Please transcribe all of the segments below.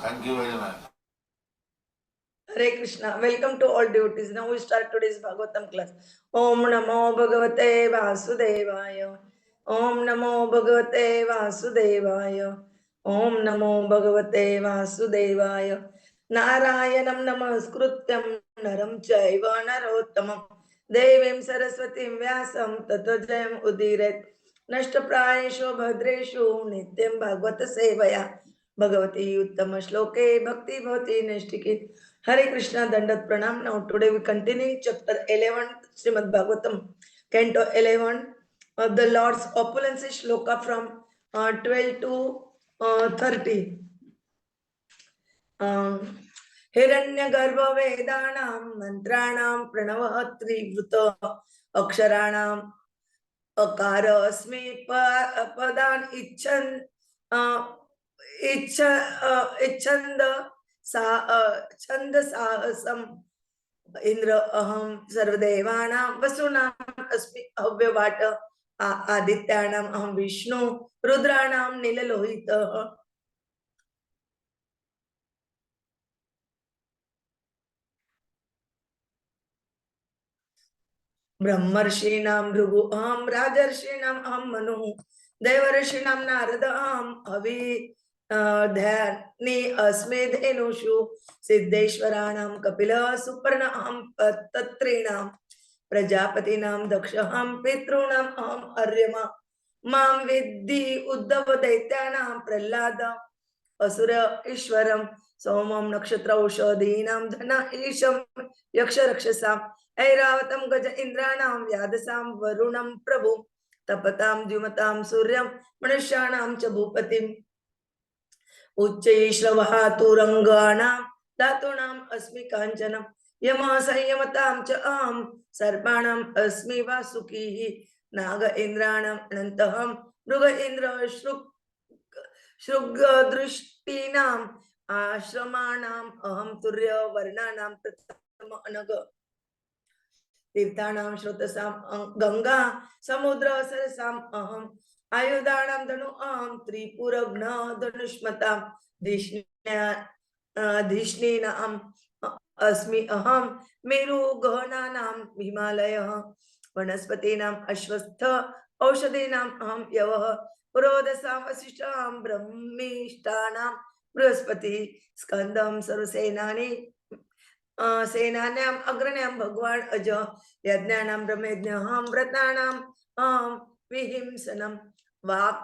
Thank you very much. Hare Krishna. Welcome to all devotees. Now we start today's Bhagavatam class. Om Namo Bhagavate Vasudevaya. Om Namo Bhagavate Vasudevaya. Om Namo Bhagavate Vasudevaya. Narayanam Namaskrutyam Naram Chaiva Narottamam Devim Saraswatim Vyasam Tato Jayam Udiret Nashtaprayeshu Bhadreshu Nityam Bhagavata Sevaya Bhagavati Uttama Shloke Bhakti Bhavati Nishtikit. Hare Krishna, Dandat Pranam. Now today we continue chapter 11, Srimad Bhagwatam, Canto 11, the Lord's opulences shloka from 12 to 30. Hiranyagarbha Vedanam Mantranam Pranava Trivruta Aksharanam Akara Asmi Padan Ichanda छंद साहसम इंद्र अहम सर्वदेवानां वसुनां अस्मि अव्यवाट आदित्यानां अहम विष्णु रुद्राणां नीललोहितः ब्रह्मर्षीणां भृगु अहम राजर्षीणां अहम मनु देवर्षीणां नारद अहम अवि ध्यानि अस्मि धेनुषु सिद्धेश्वराणां कपिलः सुपर्ण अहं तत्रीणां प्रजापतीनां दक्षः पितॄणाम् अहम् अर्यमा मां विद्धि उद्धव दैत्यानां प्रह्लाद असुर ईश्वरं सोमं नक्षत्र औषधीनां धन ईशं यक्ष रक्षसां ऐरावतं गज इंद्राणां व्याधसां वरुणं प्रभु तपतां द्युमतां सूर्यं मनुष्याणां च भूपतिम् उच्चैश्रवः तुरंगाणां धातूनाम् अस्मि काञ्चनं यमः संयमतां च अहं सर्पाणाम् अस्मि वासुकीः नाग इन्द्राणाम् अनन्तहं मृग इन्द्र शृगदृष्टीनाम् आश्रमाणाम् अहं तुर्यवर्णानां प्रथम अनग तीर्थानां श्रोतसां गंगा समुद्र सरसाम् अहम् आयुधानां धनु अहं त्रिपुरघ्न धनुष्मतां धिष्णीनाम् अस्मि अहं मेरु गहनानां हिमालयः वनस्पतीनाम् अश्वस्थ औषधीनाम् अहं यवः पुरोदसां वसिष्ठां ब्रह्मिष्ठानां बृहस्पति स्कंदं सर्वसेनानि सेनान्याम् अग्रण्यां भगवान् अज यज्ञानां ब्रह्मयज्ञः व्रतानाम् अहं विहिंसनम् वाक्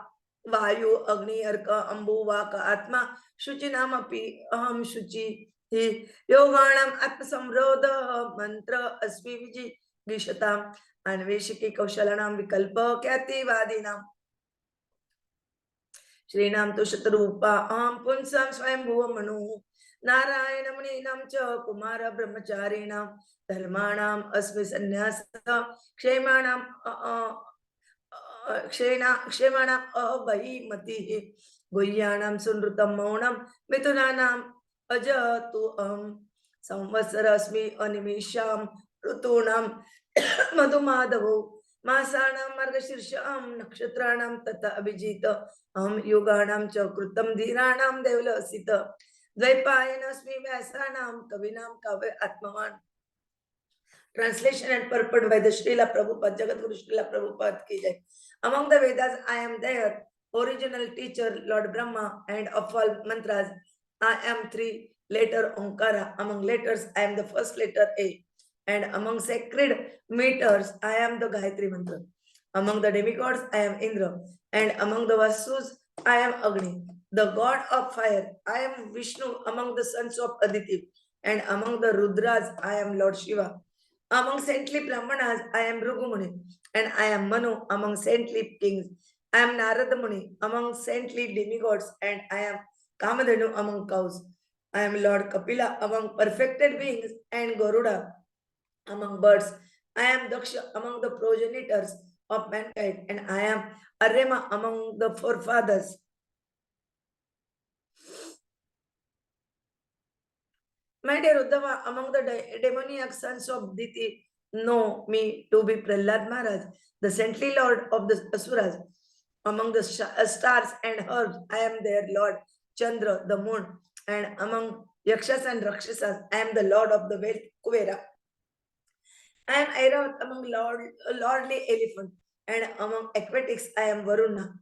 वायु अग्नि अर्क अंबु वाक आत्मा शुचिनामपि अहं शुचि हि योगाणाम् आत्मसंरोध मंत्र अस्मि विजिगीषताम् अन्वेषिकी कौशलानां विकल्प ख्यातिवादीनां श्रीणां तु शतरूपा अहं पुंसां स्वयंभुव मनु नारायण मुनीनां च कुमार ब्रह्मचारिणां धर्माणाम् अस्मि सन्न्यासः क्षेमाणां क्षेमाणाम् अभयमतिः गुह्याणां सुनृतं मौनं मिथुनानाम् अजतु अहं संवत्सर अस्मि अनिमिषां ऋतूनां मधुमाधवो मासानां मार्गशीर्षां नक्षत्राणां तथा अभिजित अहं युगाणां च कृतं धीराणां देवलसित द्वैपायनस्मि व्यासानां कवीनां काव्य आत्मवान्. Translation and purport by the Srila Prabhupada, Jagadguru Srila Prabhupada ki jai. Among the Vedas, I am their original teacher, Lord Brahma, and of all mantras, I am three letter Onkara. Among letters, I am the first letter A. And among sacred meters, I am the Gayatri mantra. Among the demigods, I am Indra. And among the Vasus, I am Agni. The god of fire, I am Vishnu among the sons of Aditi. And among the Rudras, I am Lord Shiva. Among saintly Brahmanas, I am Bhrigu Muni, and I am Manu among saintly kings. I am Narada Muni among saintly demigods, and I am Kamadhenu among cows. I am Lord Kapila among perfected beings, and Garuda among birds. I am Daksha among the progenitors of mankind, and I am Arema among the forefathers. My dear Uddhava, among the demoniac sons of Diti, know me to be Prahlad Maharaj, the saintly lord of the Asuras. Among the stars and herbs, I am their lord, Chandra, the moon, and among Yakshas and Rakshasas, I am the lord of the wealth, Kuvera. I am Airavat among lordly elephant, and among aquatics, I am Varuna,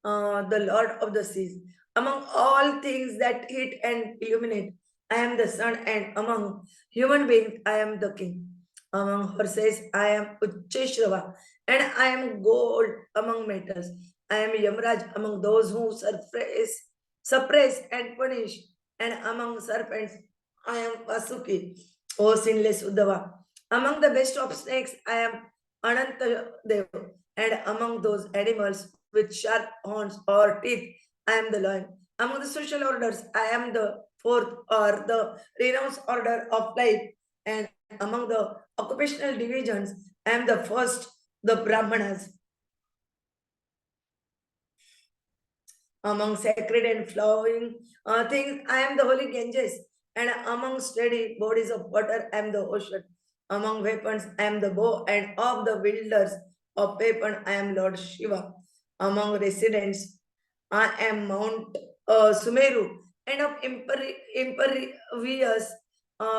the lord of the seas. Among all things that heat and illuminate, I am the sun, and among human beings, I am the king. Among horses, I am Ucheshrava, and I am gold among metals. I am Yamraj among those who suppress and punish, and among serpents, I am Vasuki, O sinless Uddhava. Among the best of snakes, I am Ananta Dev, and among those animals with sharp horns or teeth, I am the lion. Among the social orders, I am the fourth or the renounced order of life, and among the occupational divisions, I am the first, the Brahmanas. Among sacred and flowing things, I am the holy Ganges, and among steady bodies of water, I am the ocean. Among weapons, I am the bow, and of the wielders of weapon, I am Lord Shiva. Among residents, I am Mount Sumeru, and of impervious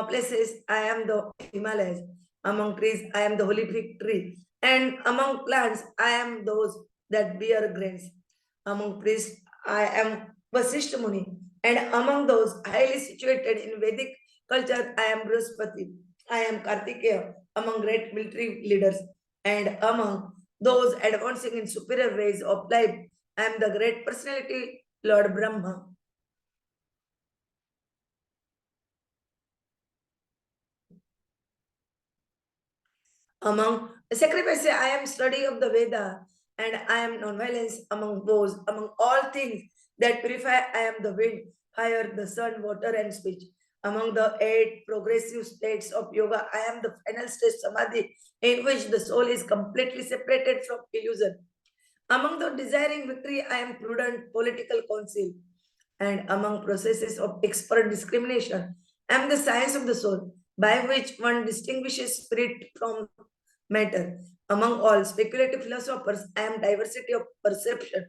places, I am the Himalayas. Among trees, I am the holy fig tree, and among plants, I am those that bear grains. Among priests, I am Vasishtha Muni, and among those highly situated in Vedic culture, I am Brihaspati. I am Kartikeya among great military leaders, and among those advancing in superior ways of life, I am the great personality, Lord Brahma. Among sacrifices, I am study of the Veda, and I am non-violence among those, among all things that purify, I am the wind, fire, the sun, water, and speech. Among the 8 progressive states of yoga, I am the final stage samadhi, in which the soul is completely separated from illusion. Among the desiring victory, I am prudent political counsel, and among processes of expert discrimination, I am the science of the soul, by which one distinguishes spirit from matter. Among all speculative philosophers, I am diversity of perception.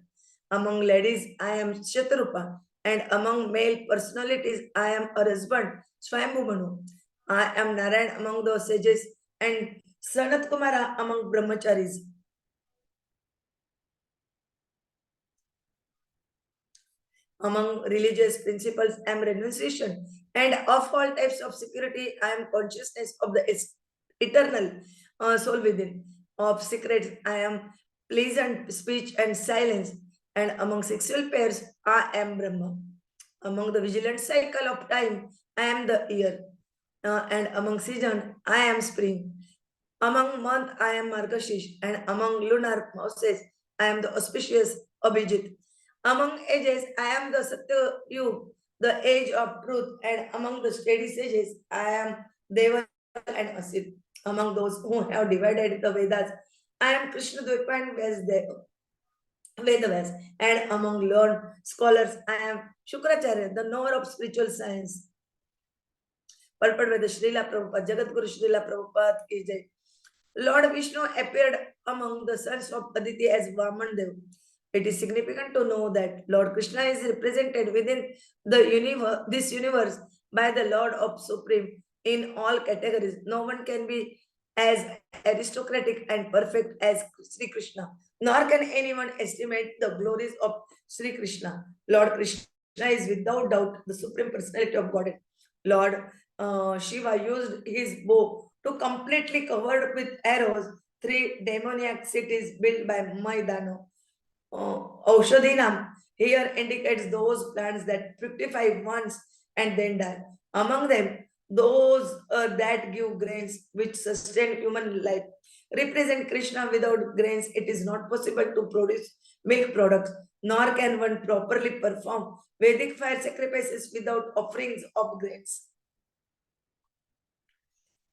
Among ladies, I am Shatarupa, and among male personalities, I am a husband, Swayambhu. I am Narayan among the sages, and Sanat Kumara among brahmacharis. Among religious principles, I am renunciation, and of all types of security, I am consciousness of the eternal soul within. Of secrets, I am pleasant speech and silence, and among sexual pairs, I am Brahma. Among the vigilant cycle of time, I am the year, and among season, I am spring. Among month, I am Margashish, and among lunar houses, I am the auspicious Abhijit. Among ages, I am the Satya Yug, the age of truth, and among the steady sages, I am Deva and Asit. Among those who have divided the Vedas, I am Krishna Dvipa and Vedas, and among learned scholars, I am Shukracharya, the knower of spiritual science. Purport by the Srila Prabhupada, Jagat Guru Srila Prabhupada ki jai. Lord Vishnu appeared among the sons of Aditi as Vaman Dev. It is significant to know that Lord Krishna is represented within this universe by the Lord of Supreme in all categories. No one can be as aristocratic and perfect as Sri Krishna, nor can anyone estimate the glories of Sri Krishna. Lord Krishna is without doubt the Supreme Personality of Godhead. Lord Shiva used his bow to completely covered with arrows 3 demoniac cities built by Maidano. Aushadhinam here indicates those plants that fructify once and then die. Among them, those that give grains which sustain human life. Represent Krishna. Without grains, it is not possible to produce milk products, nor can one properly perform Vedic fire sacrifices without offerings of grains.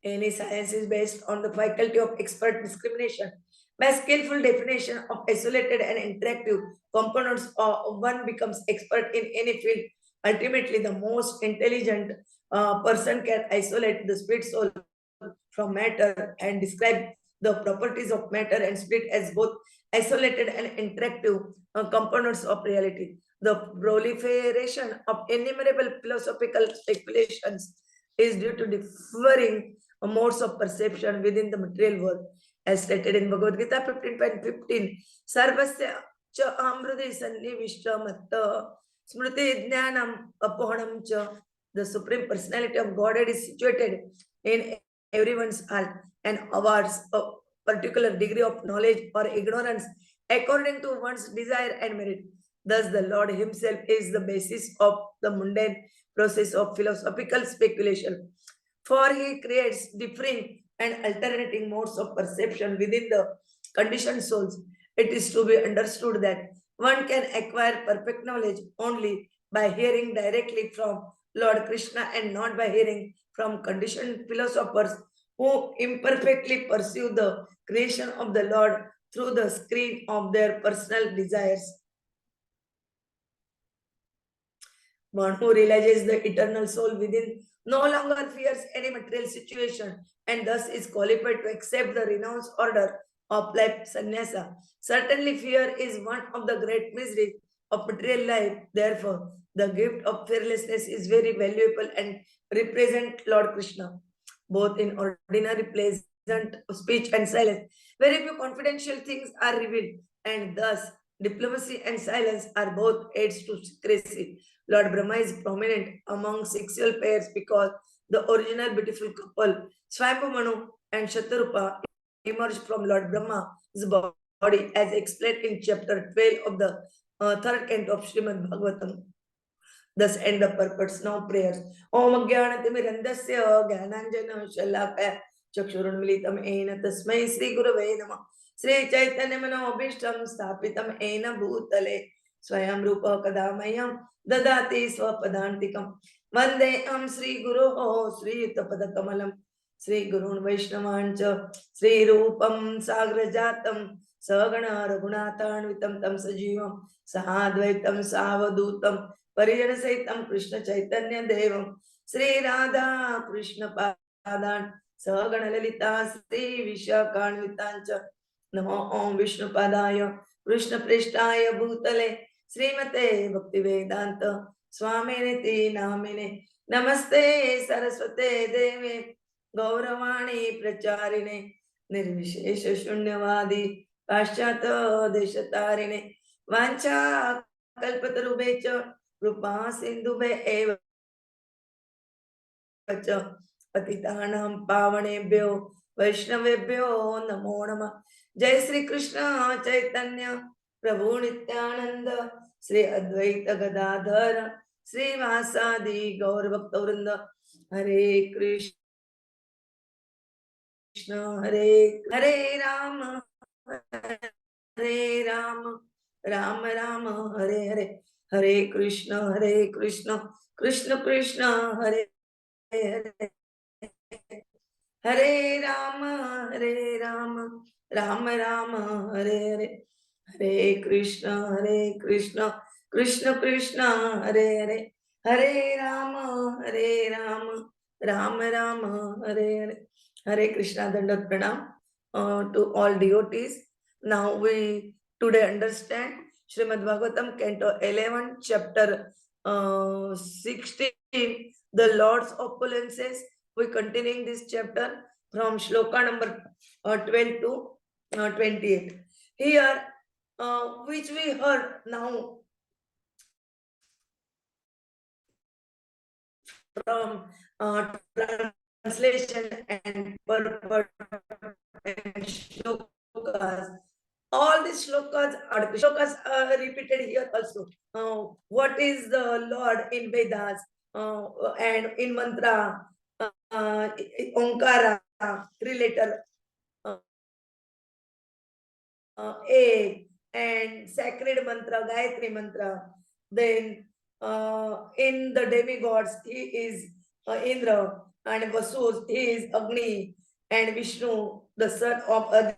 Any science is based on the faculty of expert discrimination. By skillful definition of isolated and interactive components, one becomes expert in any field. Ultimately, the most intelligent person can isolate the spirit soul from matter and describe the properties of matter and spirit as both isolated and interactive components of reality. The proliferation of innumerable philosophical speculations is due to differing modes of perception within the material world, as stated in Bhagavad Gita 15.15. Sarvasya cha amrudi sannivishta matta smriti jnanam apohanam cha. The Supreme Personality of Godhead is situated in everyone's heart and awards a particular degree of knowledge or ignorance according to one's desire and merit. Thus, the Lord Himself is the basis of the mundane process of philosophical speculation. For He creates differing and alternating modes of perception within the conditioned souls. It is to be understood that one can acquire perfect knowledge only by hearing directly from Lord Krishna and not by hearing from conditioned philosophers who imperfectly pursue the creation of the Lord through the screen of their personal desires. One who realizes the eternal soul within no longer fears any material situation and thus is qualified to accept the renounced order of life sannyasa. Certainly, fear is one of the great miseries of material life. Therefore, the gift of fearlessness is very valuable and represent Lord Krishna, both in ordinary pleasant speech and silence. Very few confidential things are revealed, and thus diplomacy and silence are both aids to secrecy. Lord Brahma is prominent among sexual pairs because the original beautiful couple, Swayambhu Manu and Shatarupa, emerged from Lord Brahma's body as explained in chapter 12 of the third canto of Srimad Bhagwatam. Thus end the purpose. Now prayers. Om Jnanatimirandasya Jnananjana Shalakaya Chakshurunmilitam Ena Tasmai Sri Gurave Namah Sri Chaitanya Manobhishtam Sthapitam Ena Bhutale Swayam Rupa Kadamayam Dadati Swapadantikam Vandeham Sri Guru Sri Tapadakamalam Sri Gurun Vaishnavancha Sri Rupam Sagrajatam Sagana Raghunathanvitam Tam Sajivam Sahadvaitam Savadutam परिजन सहितम कृष्ण चैतन्य देवम श्री राधा कृष्ण पादान सगण ललिता श्री विशाखान्वितांच नमो ओम विष्णु पादाय कृष्ण पृष्ठाय भूतले श्रीमते भक्ति वेदांत स्वामिनिति नामिने नमस्ते सरस्वते देवे गौरवाणी प्रचारिणे निर्विशेष शून्यवादी पाश्चात देशतारिणे वांछा कल्पतरुभे च कृपा सिंधुभे एव च पतितानां पावनेभ्यो वैष्णवेभ्यो नमो नमः। जय श्री कृष्ण चैतन्य प्रभु नित्यानंद श्री अद्वैत गदाधर श्रीवासादि गौर भक्तवृंद हरे कृष्ण हरे हरे राम राम राम हरे हरे हरे कृष्ण कृष्ण कृष्ण हरे हरे हरे राम राम राम हरे हरे हरे कृष्ण कृष्ण कृष्ण हरे हरे हरे राम राम राम हरे हरे हरे कृष्णा दंडवत pranam to all devotees. Now we today understand Srimad Bhagwatam Canto 11 chapter 16 the Lord's opulences. We continuing this chapter from shloka number 12 to 28. Here which we heard now from translation and purport and shlokas. All these shlokas are repeated here also. What is the Lord in Vedas and in mantra, Onkara, three-letter A, and sacred mantra, Gayatri mantra. Then in the demigods, he is Indra, and Vasu, he is Agni, and Vishnu, the son of Aditi.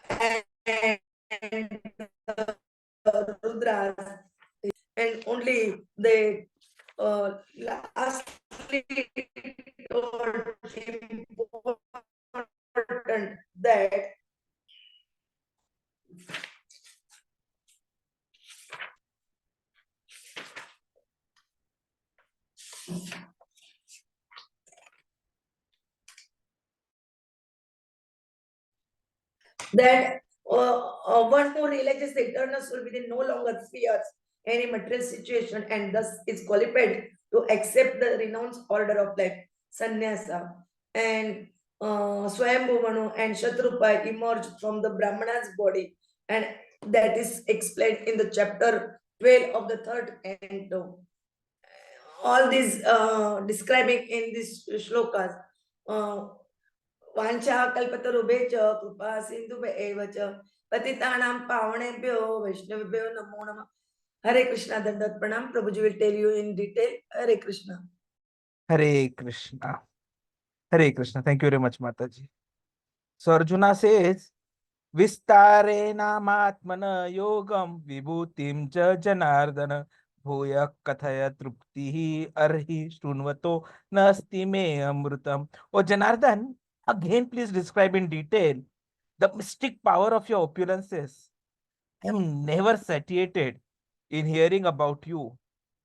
And Rudras, and only the last that one who realizes the eternal soul within no longer fears any material situation and thus is qualified to accept the renounced order of life, sannyasa. And Swayambhuvanu and Shatrupa emerged from the Brahmana's body, and that is explained in the chapter 12 of the third canto. All these describing in these shlokas. वांछा कल्पतरुभ्यश्च कृपा सिन्धुभ्येव च पतितानां पावनेभ्यो वैष्णवेभ्यो नमो नमः. Hare Krishna, Dandat Pranam. Prabhuji will tell you in detail. Hare Krishna. Hare Krishna. Hare Krishna. Thank you very much, Mataji. So Arjuna says, Vistare namatmana yogam vibhutim ja janardana bhuya kathaya truptihi arhi shrunvato nasti me amrutam. Oh Janardan, again please describe in detail the mystic power of your opulences. I am never satiated in hearing about you.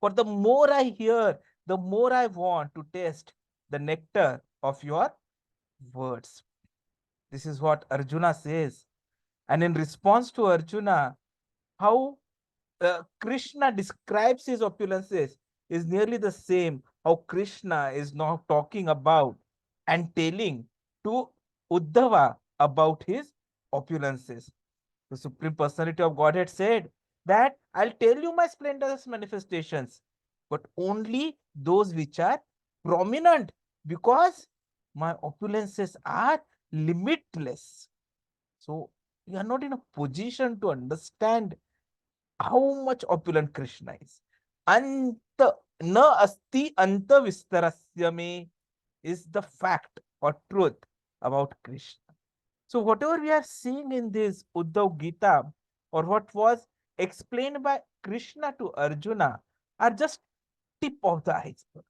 For the more I hear, the more I want to taste the nectar of your words. This is what Arjuna says. And in response to Arjuna, how Krishna describes his opulences is nearly the same how Krishna is now talking about and telling to Uddhava about his opulences. The Supreme Personality of Godhead said that I'll tell you my splendorous manifestations, but only those which are prominent, because my opulences are limitless. So you are not in a position to understand how much opulent Krishna is. Anta na asti anta vistarasya me is the fact or truth about Krishna. So whatever we are seeing in this Uddhav Gita, or what was explained by Krishna to Arjuna, are just tip of the iceberg.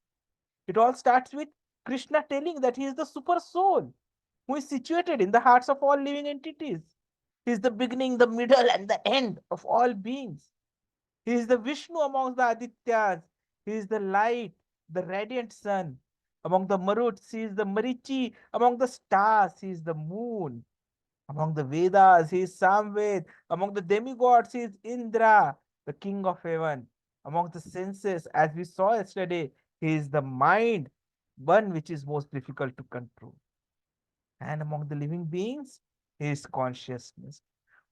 It all starts with Krishna telling that he is the super soul who is situated in the hearts of all living entities. He is the beginning, the middle, and the end of all beings. He is the Vishnu amongst the Adityas. He is the light, the radiant sun. Among the Maruts, he is the Marichi. Among the stars, he is the moon. Among the Vedas, he is Samved. Among the demigods, he is Indra, the king of heaven. Among the senses, as we saw yesterday, he is the mind, one which is most difficult to control. And among the living beings, he is consciousness.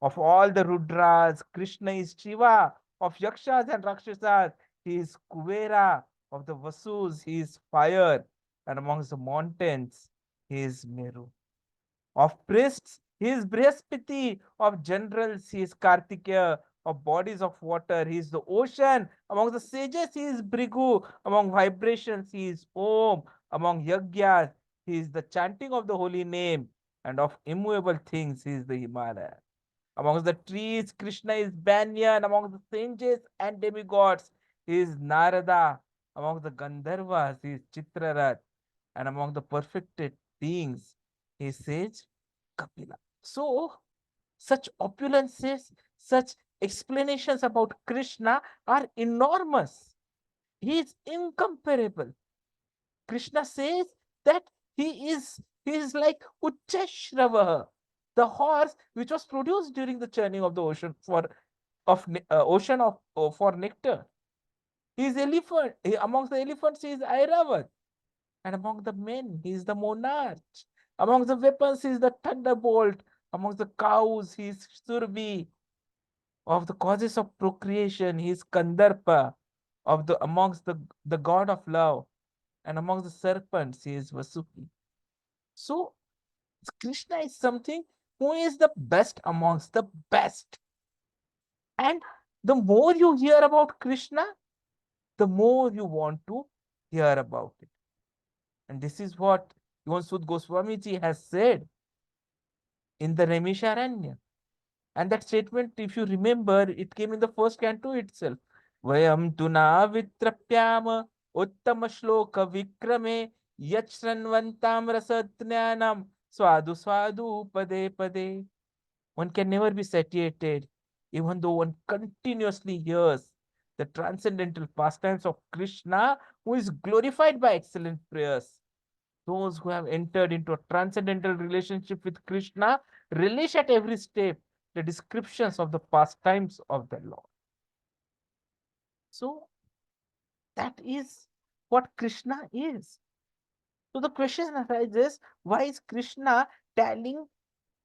Of all the Rudras, Krishna is Shiva. Of Yakshas and Rakshasas, he is Kuvera. Of the Vasus, he is fire. And amongst the mountains, he is Meru. Of priests, he is Brihaspati. Of generals, he is Kartikeya. Of bodies of water, he is the ocean. Among the sages, he is Bhrigu. Among vibrations, he is Om. Among Yagyas, he is the chanting of the holy name. And of immovable things, he is the Himalaya. Amongst the trees, Krishna is Banyan. Among the sages and demigods, he is Narada. Among the Gandharvas, he is Chitrarat. And among the perfected beings, he says Kapila. So, such opulences, such explanations about Krishna are enormous. He is incomparable. Krishna says that he is like Uchashrava, the horse which was produced during the churning of the ocean for nectar. He is elephant. Amongst the elephants, he is Airavat. And among the men, he is the monarch. Among the weapons, he is the thunderbolt. Amongst the cows, he is Surbi. Of the causes of procreation, he is Kandarpa. Amongst the god of love, and amongst the serpents, he is Vasuki. So Krishna is something who is the best amongst the best. And the more you hear about Krishna, the more you want to hear about it. And this is what Yuvan Sud Goswamiji has said in the Naimisharanya. And that statement, if you remember, it came in the first canto itself. Vayam tuna vitrapyam uttama shloka vikrame yachranvantam rasatnyanam Swadu Swadu Pade Pade. One can never be satiated, even though one continuously hears the transcendental pastimes of Krishna, who is glorified by excellent prayers. Those who have entered into a transcendental relationship with Krishna relish at every step the descriptions of the pastimes of the Lord. So that is what Krishna is. So the question arises, why is Krishna telling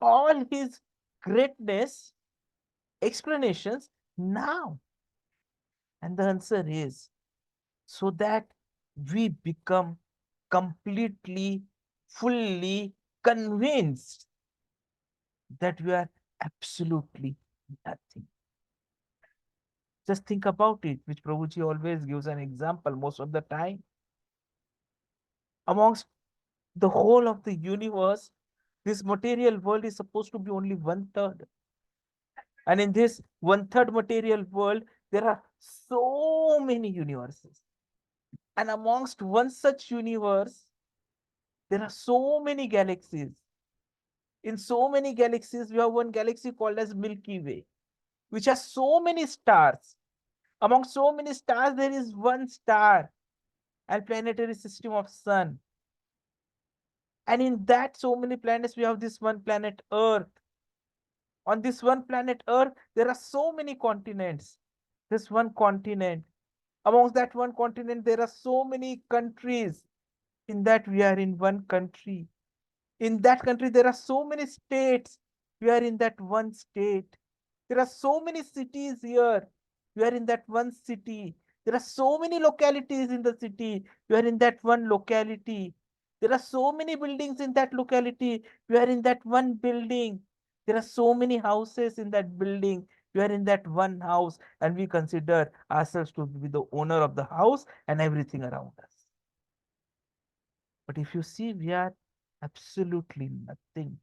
all his greatness explanations now? And the answer is so that we become completely, fully convinced that we are absolutely nothing. Just think about it, which Prabhuji always gives an example most of the time. Amongst the whole of the universe, this material world is supposed to be only one third. And in this one third material world, there are so many universes. And amongst one such universe, there are so many galaxies. In so many galaxies, we have one galaxy called as Milky Way, which has so many stars. Among so many stars, there is one star and planetary system of sun. And in that so many planets, we have this one planet Earth. On this one planet Earth, there are so many continents. This one continent. Amongst that one continent, there are so many countries. In that, we are in one country. In that country, there are so many states. We are in that one state. There are so many cities here. We are in that one city. There are so many localities in the city. We are in that one locality. There are so many buildings in that locality. We are in that one building. There are so many houses in that building. We are in that one house, and we consider ourselves to be the owner of the house and everything around us. But if you see, we are absolutely nothing.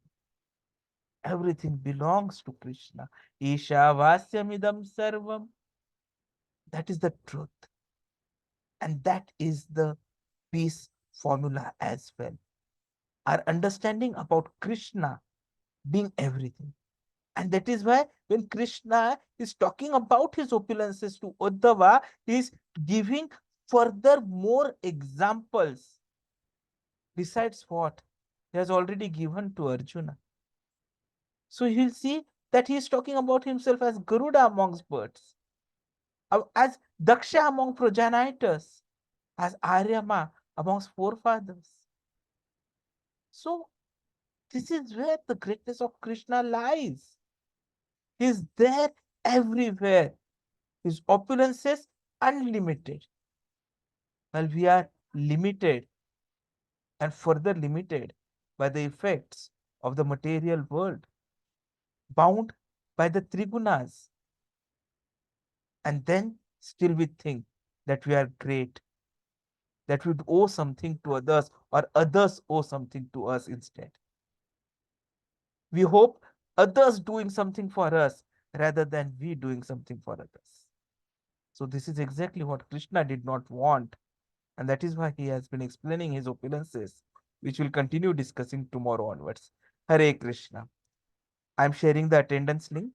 Everything belongs to Krishna. Isha Vasyamidam Sarvam. That is the truth. And that is the peace formula as well. Our understanding about Krishna being everything. And that is why when Krishna is talking about his opulences to Uddhava, he is giving further more examples besides what he has already given to Arjuna. So he'll see that he is talking about himself as Garuda amongst birds, as Daksha among progenitors, as Aryama amongst forefathers. So this is where the greatness of Krishna lies. He is there everywhere. His opulences unlimited, while we are limited and further limited by the effects of the material world, bound by the trigunas, and then still we think that we are great, that we owe something to others or others owe something to us instead. We hope others doing something for us rather than we doing something for others. So this is exactly what Krishna did not want, and that is why he has been explaining his opulences, which we'll continue discussing tomorrow onwards. Hare Krishna. I'm sharing the attendance link.